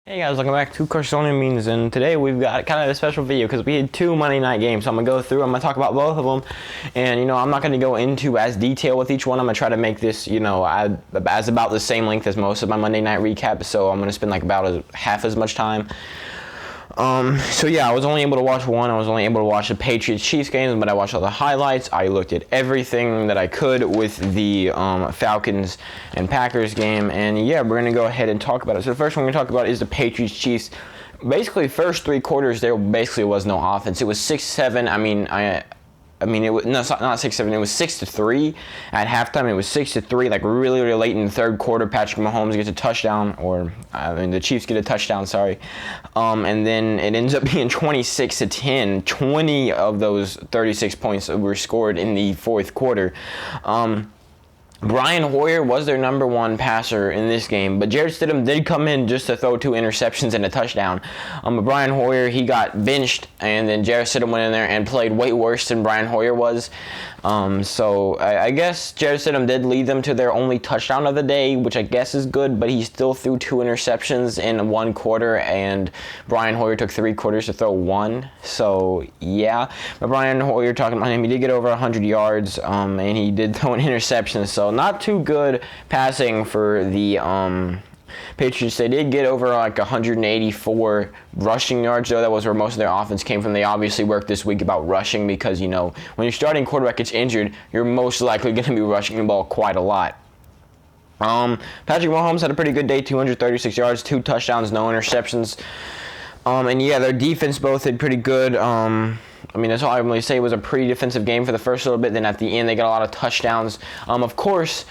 Hey guys, welcome back to Carsonian Memes, and today we've got kind of a special video because we had two Monday night games. So I'm going to go through, I'm going to talk about both of them, and I'm not going to go into as detail with each one. I'm going to try to make this, as about the same length as most of my Monday night recap, so I'm going to spend like about half as much time. So yeah, I was only able to watch one. I was only able to watch the Patriots-Chiefs games, but I watched all the highlights. I looked at everything that I could with the Falcons and Packers game, and yeah, we're gonna go ahead and talk about it. So the first one we're gonna talk about is the Patriots-Chiefs. Basically, first three quarters there basically was no offense. It was 6-7. It was not 6-7. It was 6-3 at halftime. It was 6-3, like really late in the third quarter. Patrick Mahomes gets a touchdown, the Chiefs get a touchdown. Sorry, and then it ends up being 26-10. 20 of those 36 points were scored in the fourth quarter. Brian Hoyer was their number one passer in this game, but Jarrett Stidham did come in just to throw 2 interceptions and a touchdown. But Brian Hoyer, he got benched, and then Jarrett Stidham went in there and played way worse than Brian Hoyer was. So I guess Jarrett Stidham did lead them to their only touchdown of the day, which I guess is good, but he still threw 2 interceptions in one quarter, and Brian Hoyer took 3 quarters to throw 1. So yeah, but Brian Hoyer, talking about him, he did get over 100 yards, and he did throw an interception, so not too good passing for the Patriots. They did get over like 184 rushing yards, though. That was where most of their offense came from. They obviously worked this week about rushing because, when your starting quarterback gets injured, you're most likely going to be rushing the ball quite a lot. Patrick Mahomes had a pretty good day, 236 yards, 2 touchdowns, no interceptions. And yeah, their defense both did pretty good. That's all I can really say. It was a pretty defensive game for the first little bit. Then at the end, they got a lot of touchdowns. Of course,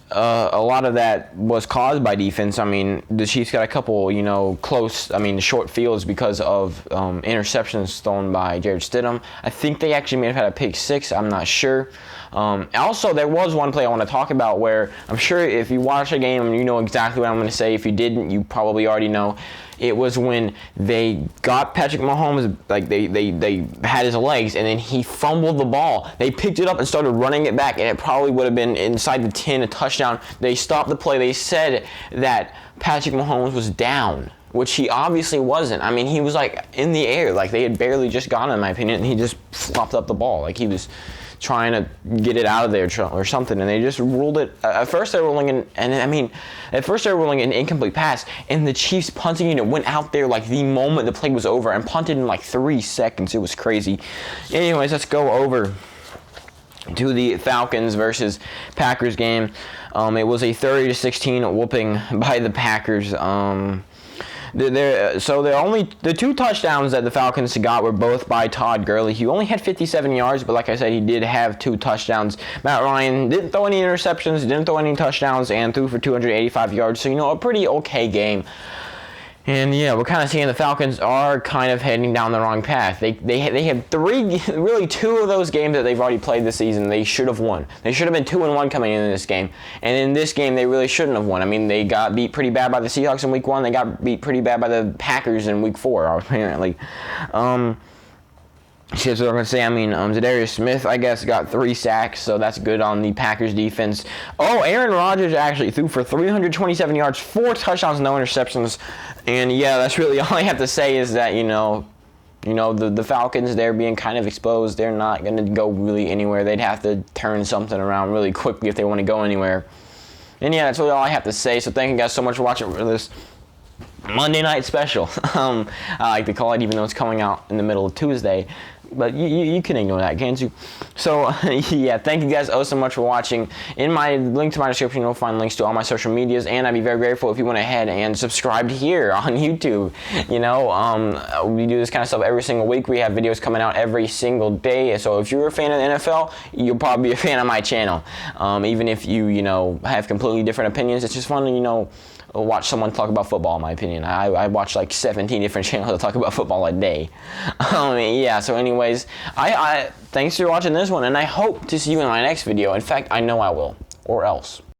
a lot of that was caused by defense. The Chiefs got a couple, short fields because of interceptions thrown by Jarrett Stidham. I think they actually may have had a pick 6. I'm not sure. Also, there was one play I want to talk about where I'm sure if you watch the game, you know exactly what I'm going to say. If you didn't, you probably already know. It was when they got Patrick Mahomes, like they had his legs, and then he fumbled the ball. They picked it up and started running it back, and it probably would have been inside the 10, a touchdown. They stopped the play. They said that Patrick Mahomes was down, which he obviously wasn't. He was like in the air, like they had barely just gotten him, in my opinion, and he just flopped up the ball, like he was trying to get it out of there or something, and they just ruled it. At first they were ruling an incomplete pass, and the Chiefs punting unit went out there like the moment the play was over and punted in like 3 seconds. It was crazy. Anyways, let's go over to the Falcons versus Packers game. It was a 30-16 whooping by the Packers. The 2 touchdowns that the Falcons got were both by Todd Gurley. He only had 57 yards, but like I said, he did have 2 touchdowns. Matt Ryan didn't throw any interceptions, didn't throw any touchdowns, and threw for 285 yards. So, a pretty okay game. And yeah, we're kind of seeing the Falcons are kind of heading down the wrong path. They have 2 of those games that they've already played this season they should have won. They should have been 2-1 coming in this game. And in this game, they really shouldn't have won. They got beat pretty bad by the Seahawks in week 1. They got beat pretty bad by the Packers in week 4, apparently. That's what I'm going to say. Zadarius Smith, I guess, got 3 sacks, so that's good on the Packers defense. Oh, Aaron Rodgers actually threw for 327 yards, 4 touchdowns, no interceptions. And yeah, that's really all I have to say is that, the Falcons, they're being kind of exposed. They're not going to go really anywhere. They'd have to turn something around really quickly if they want to go anywhere. And yeah, that's really all I have to say. So thank you guys so much for watching this Monday night special. I like to call it, even though it's coming out in the middle of Tuesday. But you can ignore that, can't you? So, yeah, thank you guys so much for watching. In my link to my description, you'll find links to all my social medias, and I'd be very grateful if you went ahead and subscribed here on YouTube. We do this kind of stuff every single week. We have videos coming out every single day. So if you're a fan of the NFL, you'll probably be a fan of my channel. Even if you, have completely different opinions, it's just fun to, watch someone talk about football, in my opinion. I watch like 17 different channels that talk about football a day. Yeah, so anyways, I thanks for watching this one, and I hope to see you in my next video. In fact, I know I will, or else.